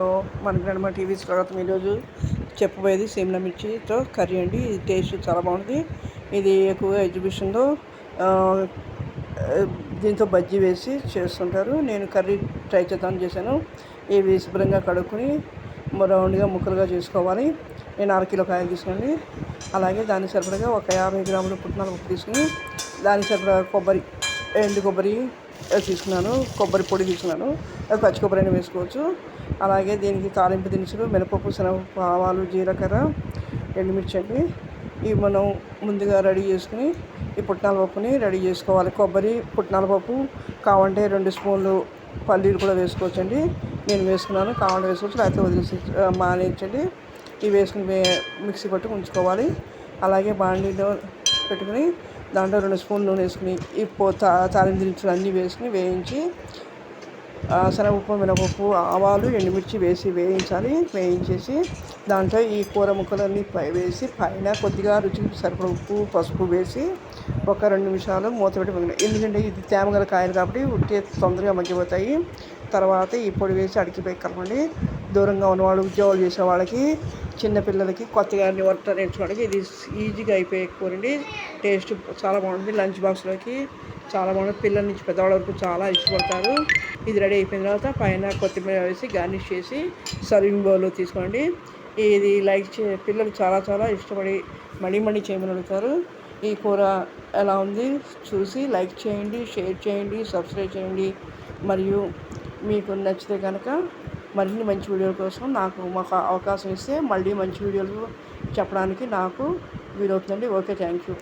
మనకి మా టీవీ స్వాగతం. ఈరోజు చెప్పబోయేది సిమ్లా మిర్చితో కర్రీ అండి. ఇది టేస్ట్ చాలా బాగుంటుంది. ఇది ఎక్కువగా ఎగ్జిబిషన్లో దీంతో బజ్జీ వేసి చేస్తుంటారు. నేను కర్రీ ట్రై చేద్దామని చేశాను. ఇవి శుభ్రంగా కడుక్కొని రౌండ్గా ముక్కలుగా చేసుకోవాలి. నేను 1/2 కిలో కాయలు తీసుకుని, అలాగే దానికి సరిపడగా ఒక 50 గ్రాములు పుట్నాల పప్పు తీసుకుని, దానికి సరిపడా కొబ్బరి, ఎండు కొబ్బరి తీసుకున్నాను, కొబ్బరి పొడి తీసుకున్నాను. అది పచ్చి కొబ్బరి అయినా వేసుకోవచ్చు. అలాగే దీనికి తాలింపు దినుసులు మినపప్పు, శనగపప్పు, ఆవాలు, జీలకర్ర, ఎండుమిర్చి అండి. ఇవి మనం ముందుగా రెడీ చేసుకుని ఈ పుట్నాల పప్పుని రెడీ చేసుకోవాలి. కొబ్బరి, పుట్నాల పప్పు కావాలంటే 2 స్పూన్లు పల్లీలు కూడా వేసుకోవచ్చండి. నేను వేసుకున్నాను. కావాలంటే వేసుకోవచ్చు, లేకపోతే వదిలేసి మానేయచ్చండి. ఇవి వేసుకుని మిక్సీ పట్టుకు ఉంచుకోవాలి. అలాగే బాండీలో పెట్టుకుని దాంట్లో 2 స్పూన్లు నూనె వేసుకుని ఈ తాలింపు దినుసులు అన్నీ వేసుకుని వేయించి, శనగపప్పు, మినపప్పు, ఆవాలు, ఎండుమిర్చి వేసి వేయించేసి దాంట్లో ఈ కూర ముక్కలన్నీ వేసి పైన కొద్దిగా రుచికి సరిపడ ఉప్పు, పసుపు వేసి ఒక 2 నిమిషాలు మూత పెట్టి మగ్గిన. ఎందుకంటే ఇది తేమగల కాయలు కాబట్టి ఉట్టి తొందరగా మగ్గిపోతాయి. తర్వాత ఈ పొడి వేసి అడిగిపోయి కలపండి. దూరంగా ఉన్నవాళ్ళు, ఉద్యోగాలు చేసే వాళ్ళకి, చిన్నపిల్లలకి, కొత్తగా వంట నేర్చుకోవడానికి ఇది ఈజీగా అయిపోయే కూరండి. టేస్ట్ చాలా బాగుంటుంది. లంచ్ బాక్స్లోకి చాలా బాగుంటుంది. పిల్లల నుంచి పెద్దవాళ్ళ వరకు చాలా ఇష్టపడతారు. ఇది రెడీ అయిపోయిన తర్వాత పైన కొత్తిమీర వేసి గార్నిష్ చేసి సర్వింగ్ బౌల్లో తీసుకోండి. ఇది పిల్లలు చాలా ఇష్టపడి మళ్ళీ చేయమని అడుగుతారు. ఈ కూర ఎలా ఉంది చూసి లైక్ చేయండి, షేర్ చేయండి, సబ్స్క్రైబ్ చేయండి. మరియు మీకు నచ్చితే కనుక మరిన్ని మంచి వీడియోల కోసం మాకు అవకాశం ఇస్తే మళ్ళీ మంచి వీడియోలు చెప్పడానికి నాకు వీలవుతుందండి. Okay, thank you.